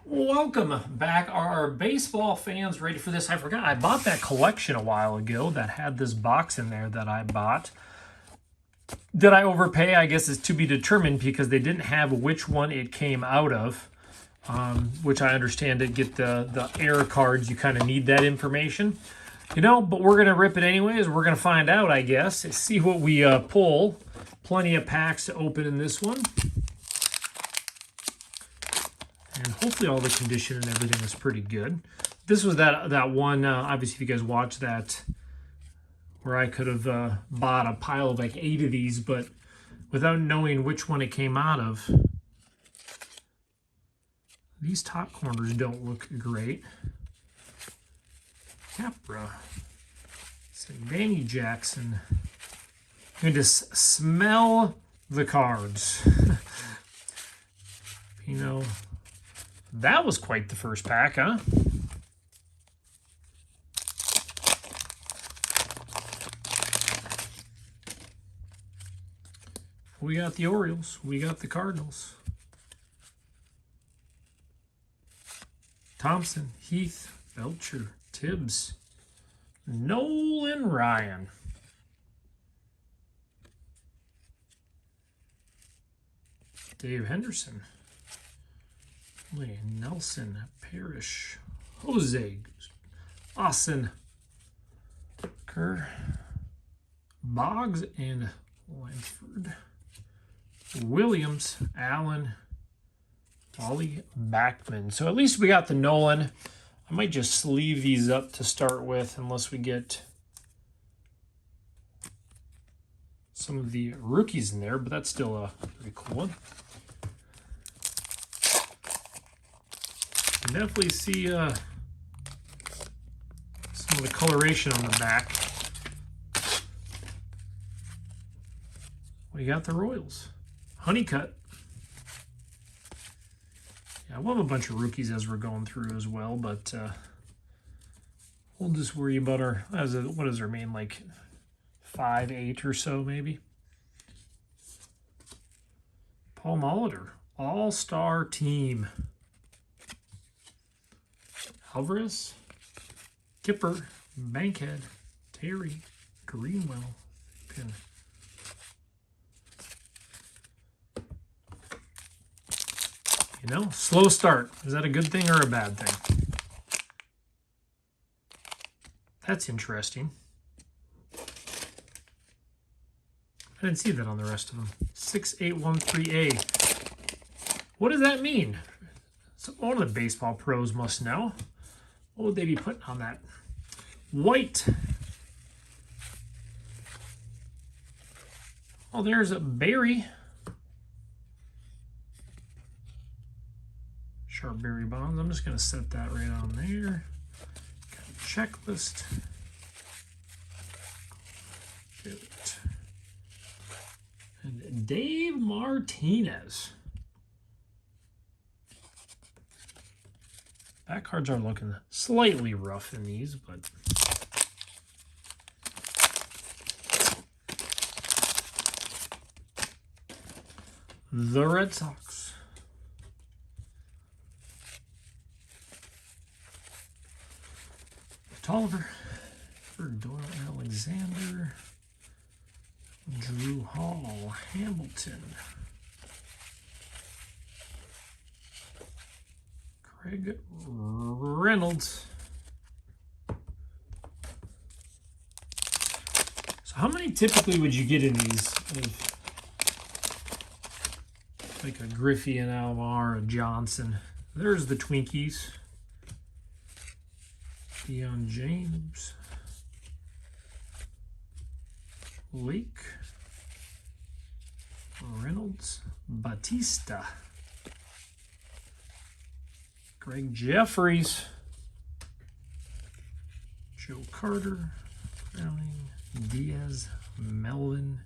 Welcome back. Are baseball fans ready for this? I forgot. I bought that collection a while ago that had this box in there that I bought. Did I overpay? I guess is to be determined because they didn't have which one it came out of, which I understand to get the error cards, you kind of need that information. But we're going to rip it anyways. We're going to find out, I guess. See what we pull. Plenty of packs to open in this one. And hopefully all the condition and everything is pretty good. This was that one, obviously if you guys watched that, where I could have bought a pile of like 8 of these, but without knowing which one it came out of. These top corners don't look great. Capra. It's like Danny Jackson. You can just smell the cards. That was quite the first pack, huh? We got the Orioles. We got the Cardinals. Thompson, Heath, Belcher, Tibbs, Nolan Ryan. Dave Henderson. Nelson, Parrish, Jose, Austin, Kerr, Boggs, and Lanford. Williams, Allen, Wally Backman. So at least we got the Nolan. I might just sleeve these up to start with unless we get some of the rookies in there, but that's still a pretty cool one. Definitely see some of the coloration on the back. We got the Royals. Honeycutt. Yeah, we'll have a bunch of rookies as we're going through as well, but we'll just worry about our, what does our main, like 5, 8 or so maybe. Paul Molitor, all-star team. Alvarez, Kipper, Bankhead, Terry, Greenwell, Pin. Slow start. Is that a good thing or a bad thing? That's interesting. I didn't see that on the rest of them. 6813A. What does that mean? So one of the baseball pros must know. What would they be putting on that? White. Oh, there's a Barry. Sharp Barry Bonds. I'm just going to set that right on there. Got a checklist. Good. And Dave Martinez. Back cards are looking slightly rough in these, but the Red Sox. Tolliver, Doyle Alexander, Drew Hall, Hamilton, Craig Reynolds. So how many typically would you get in these? Like a Griffey and Alvar, a Johnson. There's the Twinkies. Deion James. Lake. Reynolds. Batista. Greg Jeffries. Joe Carter. Browning. Diaz. Melvin.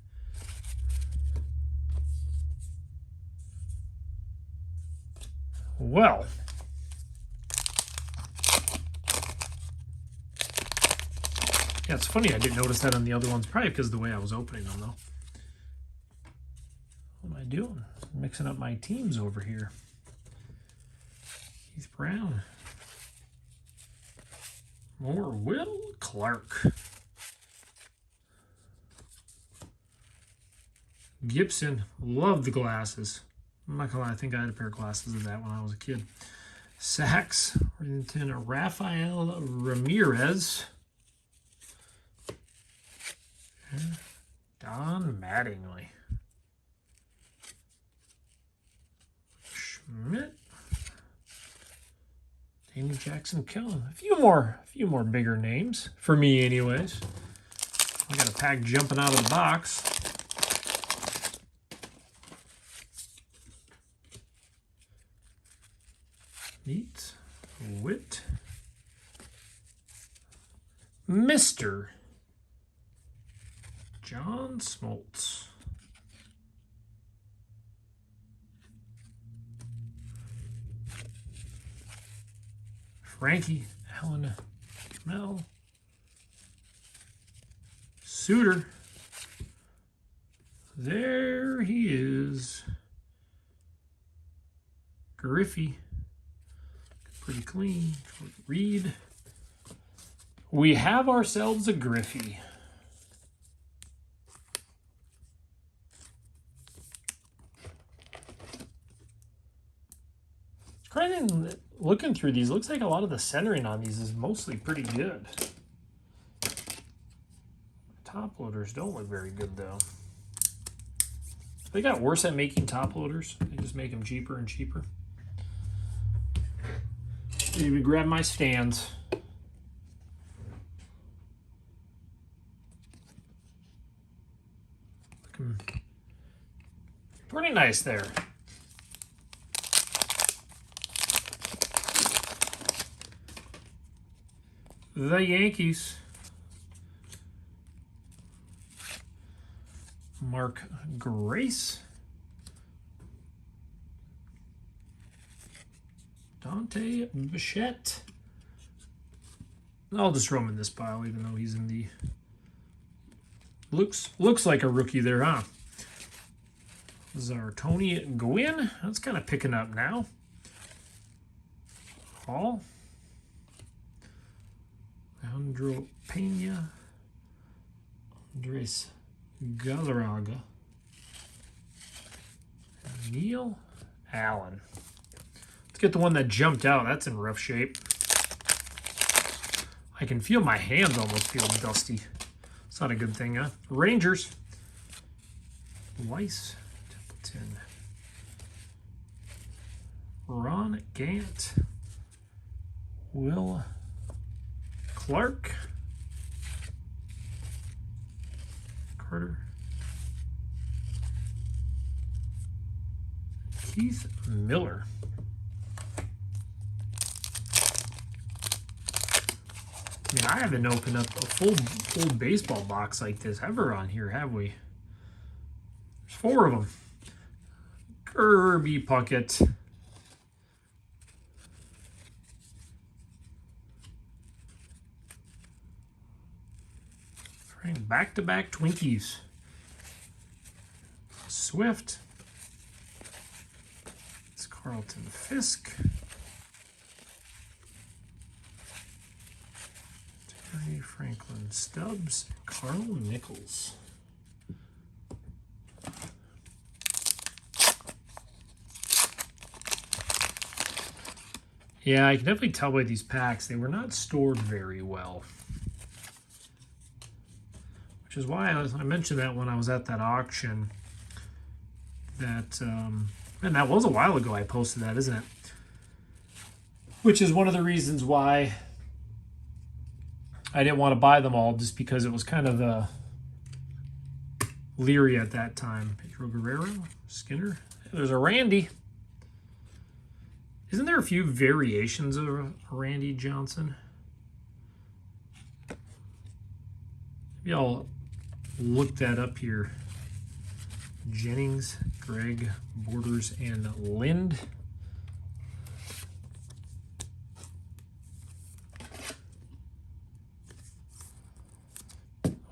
Well, yeah, it's funny I didn't notice that on the other ones, probably because of the way I was opening them, though. What am I doing? Mixing up my teams over here. Keith Brown. More Will Clark. Gibson. Love the glasses. I'm not gonna lie, I think I had a pair of glasses of that when I was a kid. Sacks. Worthington. Rafael Ramirez. Don Mattingly. Schmidt. Danny Jackson Kellen. A few more bigger names for me, anyways. I got a pack jumping out of the box. Neat. Witt. Mr. John Smoltz. Frankie, Alan, Mel, Suter. There he is. Griffey. Pretty clean. Reed. We have ourselves a Griffey. Looking through these, looks like a lot of the centering on these is mostly pretty good. Top loaders don't look very good though. They got worse at making top loaders. They just make them cheaper and cheaper. Maybe grab my stands. Looking pretty nice there. The Yankees. Mark Grace. Dante Bichette. I'll just throw him in this pile, even though he's in the... Looks like a rookie there, huh? This is our Tony Gwynn. That's kind of picking up now. Hall. Alejandro Pena, Andres Galarraga, Neil Allen. Let's get the one that jumped out. That's in rough shape. I can feel my hands almost feel dusty. It's not a good thing, huh? Rangers. Weiss, Templeton, Ron Gant, Will Clark, Carter, Keith Miller. I mean, I haven't opened up a full baseball box like this ever on here, have we? There's 4 of them. Kirby Puckett. Back-to-back Twinkies. Swift. It's Carlton Fisk. Terry Franklin Stubbs. Carl Nichols. Yeah, I can definitely tell by these packs they were not stored very well. Which is why I mentioned that when I was at that auction. That, and that was a while ago I posted that, isn't it? Which is one of the reasons why I didn't want to buy them all, just because it was kind of leery at that time. Pedro Guerrero, Skinner. There's a Randy. Isn't there a few variations of Randy Johnson? Maybe I'll look that up here. Jennings, Greg, Borders, and Lind.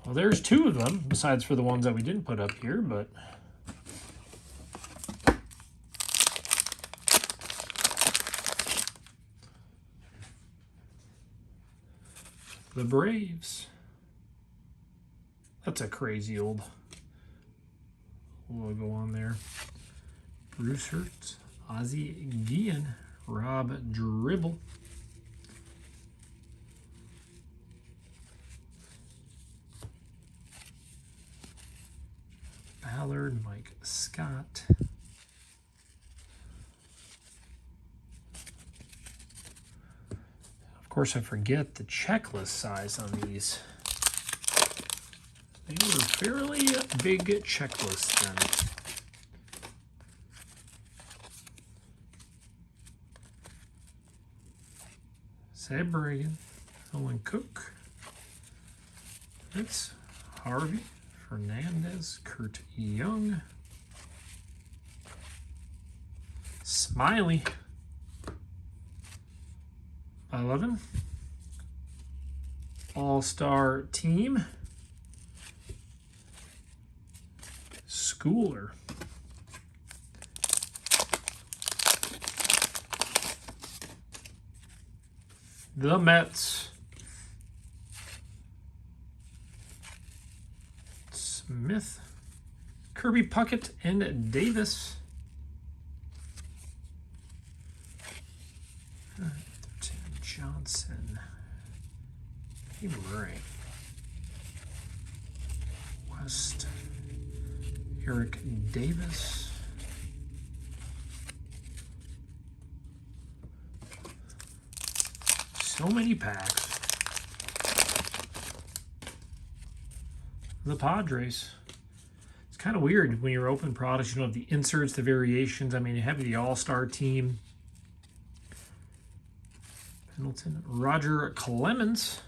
Well, there's 2 of them, besides for the ones that we didn't put up here, but... for the Braves. That's a crazy old logo on there. Bruce Hurts, Ozzie Guillen, Rob Dribble. Ballard, Mike Scott. Of course, I forget the checklist size on these. They were fairly big checklists then. Sam Bragan, Owen Cook. That's Harvey, Fernandez, Kurt Young. Smiley. 11. All-Star Team. Schooler. The Mets. Smith. Kirby Puckett and Davis. Johnson. Hey, Murray. West. Eric Davis. So many packs. The Padres. It's kind of weird when you're open products. You don't have the inserts, the variations. I mean, you have the All-Star Team. Pendleton, Roger Clemens.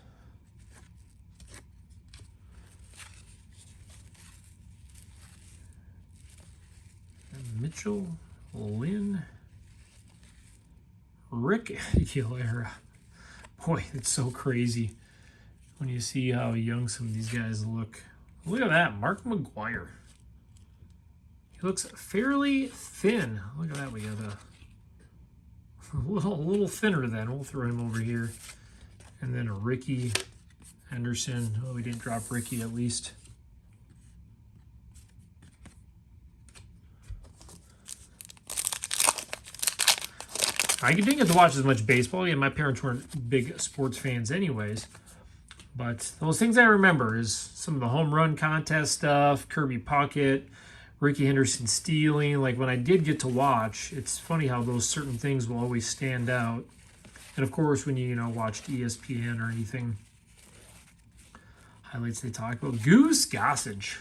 Mitchell, Lynn, Rick Error. Boy, it's so crazy when you see how young some of these guys look. Look at that, Mark McGwire. He looks fairly thin. Look at that, we got a little thinner then. We'll throw him over here. And then a Ricky Henderson. Oh, we didn't drop Ricky at least. I didn't get to watch as much baseball. Yeah, my parents weren't big sports fans anyways. But those things I remember is some of the home run contest stuff, Kirby Puckett, Ricky Henderson stealing. Like when I did get to watch, it's funny how those certain things will always stand out. And of course, when you watched ESPN or anything, highlights they talk about. Goose Gossage.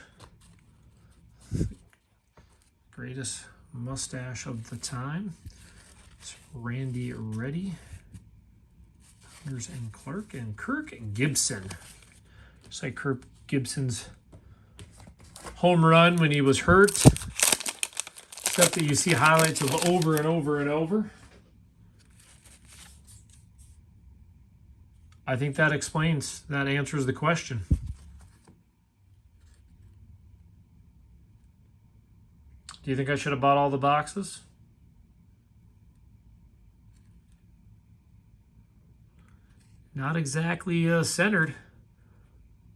Greatest mustache of the time. It's Randy Reddy. Here's N. Clark and Kirk Gibson. Just like Kirk Gibson's home run when he was hurt. Stuff that you see highlights of over and over and over. I think that answers the question. Do you think I should have bought all the boxes? Not exactly centered,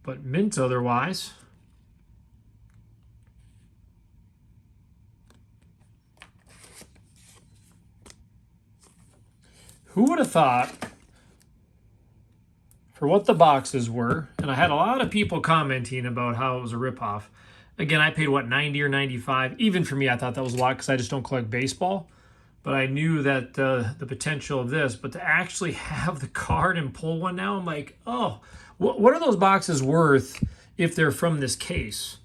but mint otherwise. Who would have thought, for what the boxes were, and I had a lot of people commenting about how it was a ripoff. Again, I paid, what, 90 or 95? Even for me, I thought that was a lot because I just don't collect baseball. But I knew that the potential of this, but to actually have the card and pull one now, I'm like, oh, what are those boxes worth if they're from this case?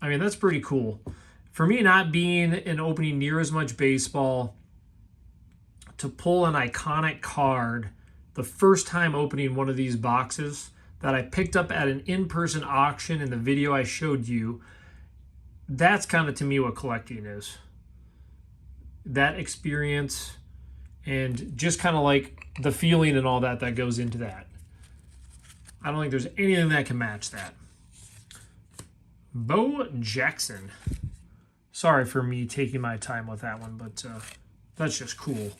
I mean, that's pretty cool. For me, not being and opening near as much baseball, to pull an iconic card the first time opening one of these boxes that I picked up at an in-person auction in the video I showed you, that's kind of to me what collecting is. That experience and just kind of like the feeling and all that goes into that. I don't think there's anything that can match that. Bo Jackson. Sorry for me taking my time with that one, but that's just cool.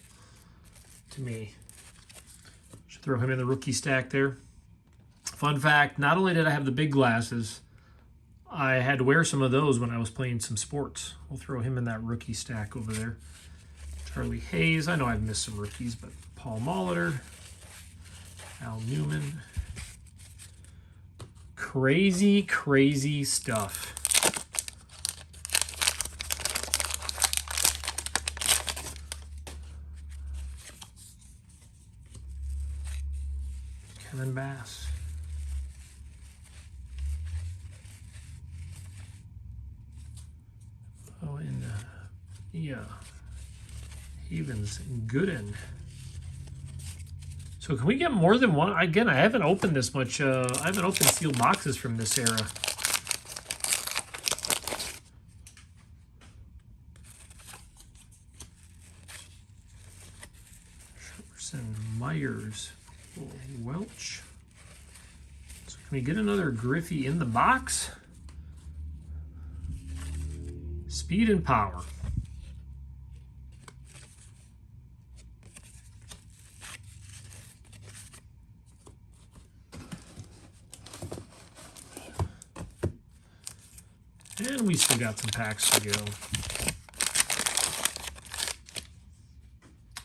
to me. Should throw him in the rookie stack there. Fun fact, not only did I have the big glasses, I had to wear some of those when I was playing some sports. We'll throw him in that rookie stack over there. Charlie Hayes. I know I've missed some rookies, but Paul Molitor, Al Newman. Crazy, crazy stuff. Kevin Bass. Oh, and yeah, Havens Gooden. So can we get more than one? Again, I haven't opened this much. I haven't opened sealed boxes from this era. Jefferson, Myers, Welch. So can we get another Griffey in the box? Speed and power. And we still got some packs to go.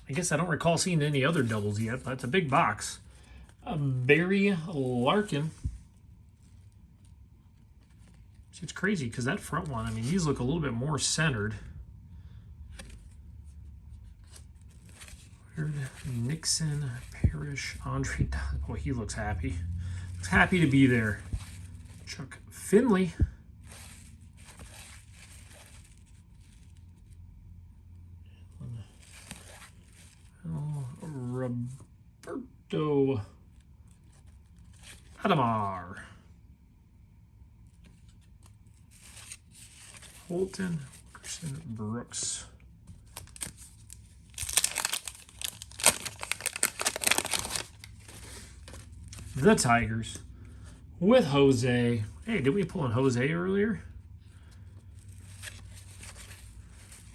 I guess I don't recall seeing any other doubles yet, but it's a big box. Barry Larkin. See, it's crazy because that front one, I mean, these look a little bit more centered. Nixon, Parrish, Andre. Boy, he looks happy. Looks happy to be there. Chuck Finley. Roberto Adamar. Holton, Wilkerson, Brooks. The Tigers with Jose. Hey, did we pull in Jose earlier?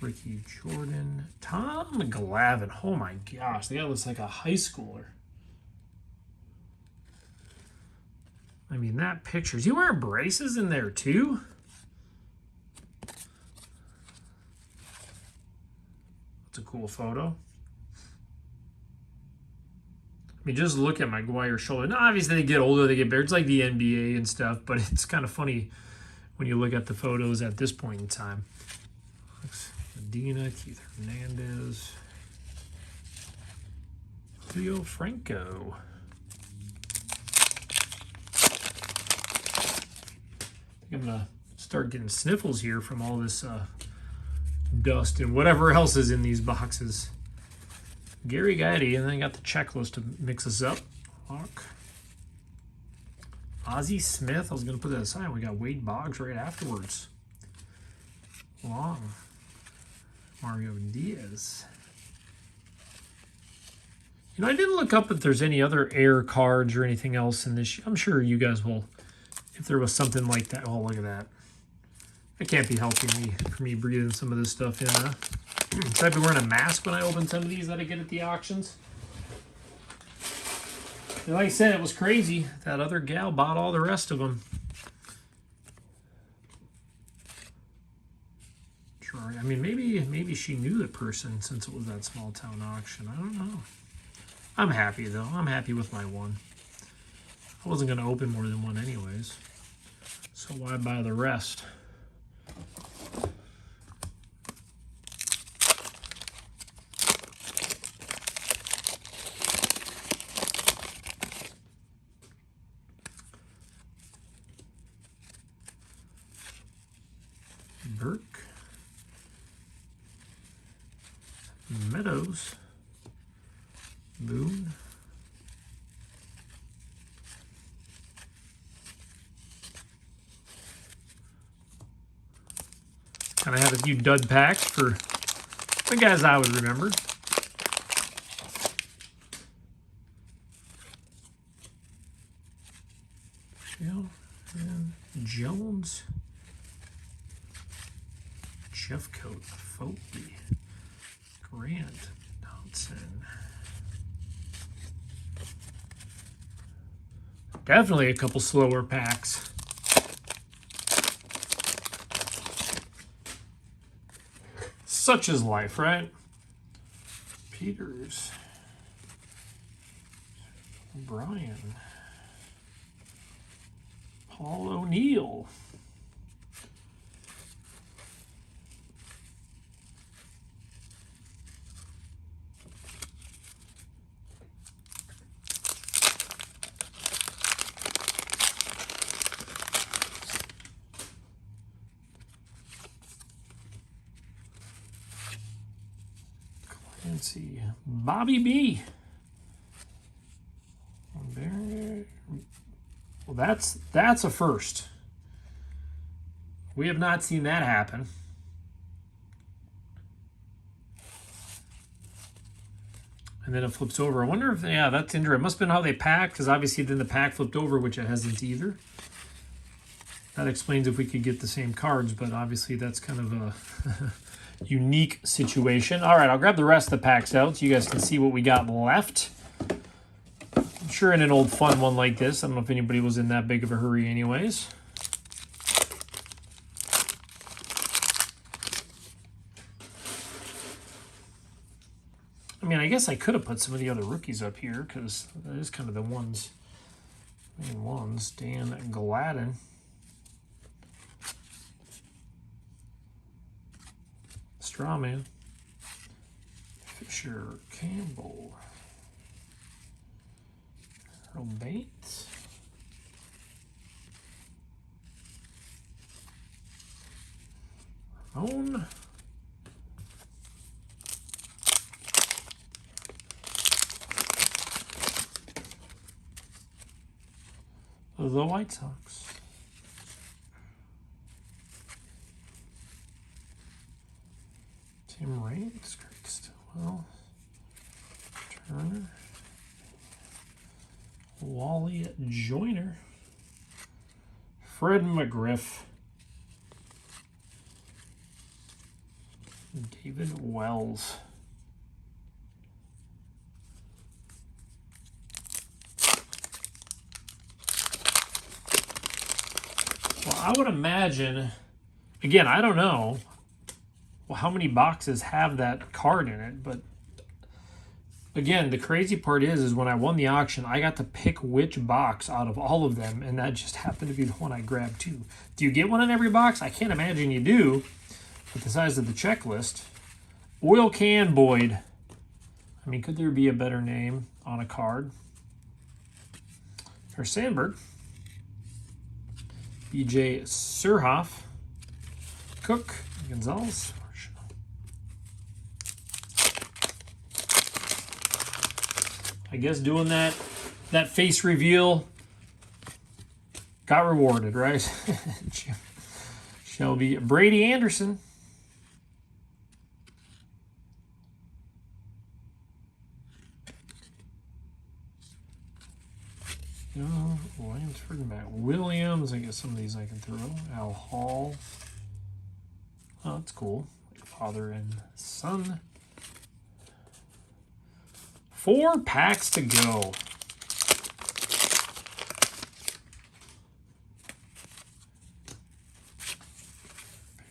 Ricky Jordan, Tom Glavine. Oh my gosh, the guy looks like a high schooler. I mean, that picture. Is he wearing braces in there too? That's a cool photo. I mean, just look at McGuire's shoulder. Now, obviously, they get older, they get bigger. It's like the NBA and stuff, but it's kind of funny when you look at the photos at this point in time. Medina, Keith Hernandez, Leo Franco. I think I'm going to start getting sniffles here from all this dust and whatever else is in these boxes. Gary Gaetti, and then I got the checklist to mix us up. Hawk. Ozzie Smith, I was going to put that aside. We got Wade Boggs right afterwards. Long. Mario Diaz. You know, I didn't look up if there's any other Air cards or anything else in this. I'm sure you guys will, if there was something like that. Oh, look at that. That can't be helping me for me breathing some of this stuff in, huh? Should I be wearing a mask when I open some of these that I get at the auctions? And like I said, it was crazy. That other gal bought all the rest of them. I mean, maybe she knew the person since it was that small town auction. I don't know. I'm happy, though. I'm happy with my one. I wasn't going to open more than one anyways. So why buy the rest? Burke. Meadows, Boone, kind of had a few dud packs for the guys I would remember. Hill and Jones, Jeffcoat, Foley. Grant, Johnson, Definitely a couple slower packs. Such is life, right? Peters. Brian. Paul O'Neill. Let's see, Bobby B. Well, that's a first. We have not seen that happen. And then it flips over. I wonder if, yeah, that's interesting. It must have been how they packed, because obviously then the pack flipped over, which it hasn't either. That explains if we could get the same cards, but obviously that's kind of a unique situation. All right, I'll grab the rest of the packs out so you guys can see what we got left. I'm sure in an old fun one like this, I don't know if anybody was in that big of a hurry anyways. I mean, I guess I could have put some of the other rookies up here because that is kind of the ones, main ones. Dan Gladden. Strawman. Fisher Campbell. Earl Bates. Ramon. The White Sox. Tim Raines, Craig Stillwell, Turner, Wally Joyner, Fred McGriff, David Wells. Well, I would imagine, again, I don't know how many boxes have that card in it, but again, the crazy part is when I won the auction, I got to pick which box out of all of them, and that just happened to be the one I grabbed too. Do you get one in every box? I can't imagine you do, with the size of the checklist. Oil Can Boyd. I mean, could there be a better name on a card? Or Sandberg. BJ Surhoff. Cook. Gonzalez. I guess doing that face reveal got rewarded, right? Shelby. Brady Anderson. Lansford, Matt Williams. I guess some of these I can throw. Al Hall. Oh, that's cool. Father and son. 4 packs to go.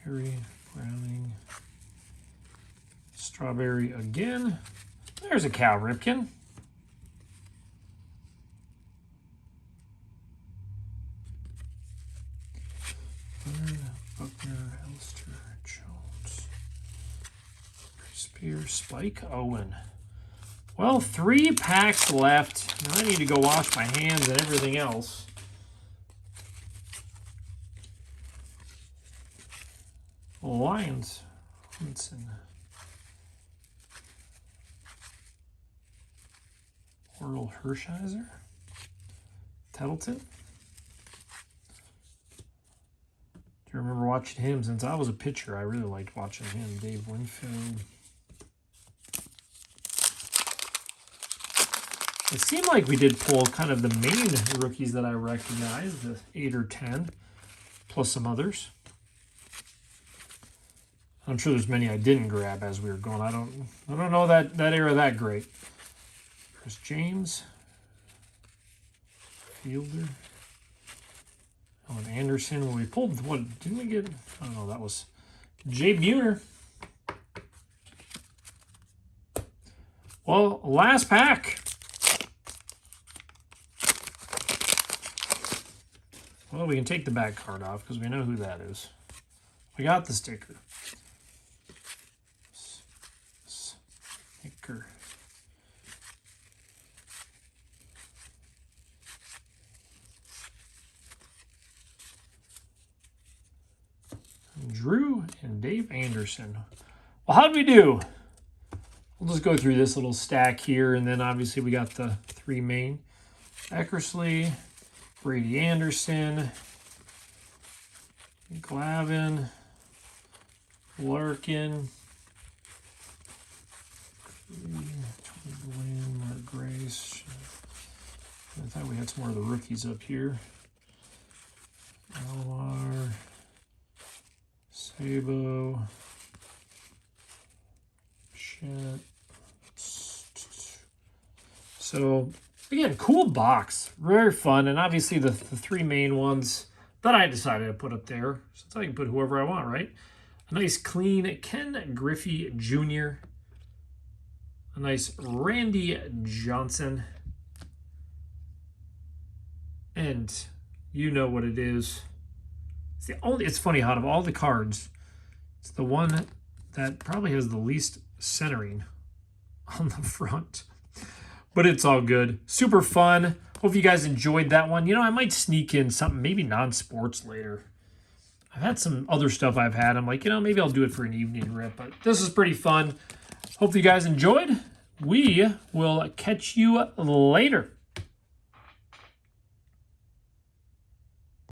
Perry, Browning, Strawberry again. There's a Cal Ripken. Buckner, Elster, Jones, Spear, Spike, Owen. Well, 3 packs left. Now I need to go wash my hands and everything else. Lions. Hudson. Orel Hershiser. Tettleton. Do you remember watching him? Since I was a pitcher, I really liked watching him. Dave Winfield. It seemed like we did pull kind of the main rookies that I recognized, the 8 or 10, plus some others. I'm sure there's many I didn't grab as we were going. I don't know that era that great. Chris James, fielder. Oh, and Anderson. Well, we pulled, what, didn't we get? I don't know, that was Jay Buhner. Well, last pack. Well, we can take the back card off because we know who that is. We got the sticker. Sticker. Drew and Dave Anderson. Well, how'd we do? We'll just go through this little stack here, and then obviously we got the 3 main. Eckersley, Brady Anderson, Glavin, Larkin, Mark Grace. I thought we had some more of the rookies up here. Alvar, Sabo, Shit. So again, cool box, very fun, and obviously the 3 main ones that I decided to put up there, since I can put whoever I want, right? A nice clean Ken Griffey Jr., a nice Randy Johnson, and you know what it is. It's funny, out of all the cards, it's the one that probably has the least centering on the front. But it's all good. Super fun. Hope you guys enjoyed that one. You know, I might sneak in something, maybe non-sports later. I've had some other stuff I've had. I'm like, you know, maybe I'll do it for an evening rip. But this is pretty fun. Hope you guys enjoyed. We will catch you later.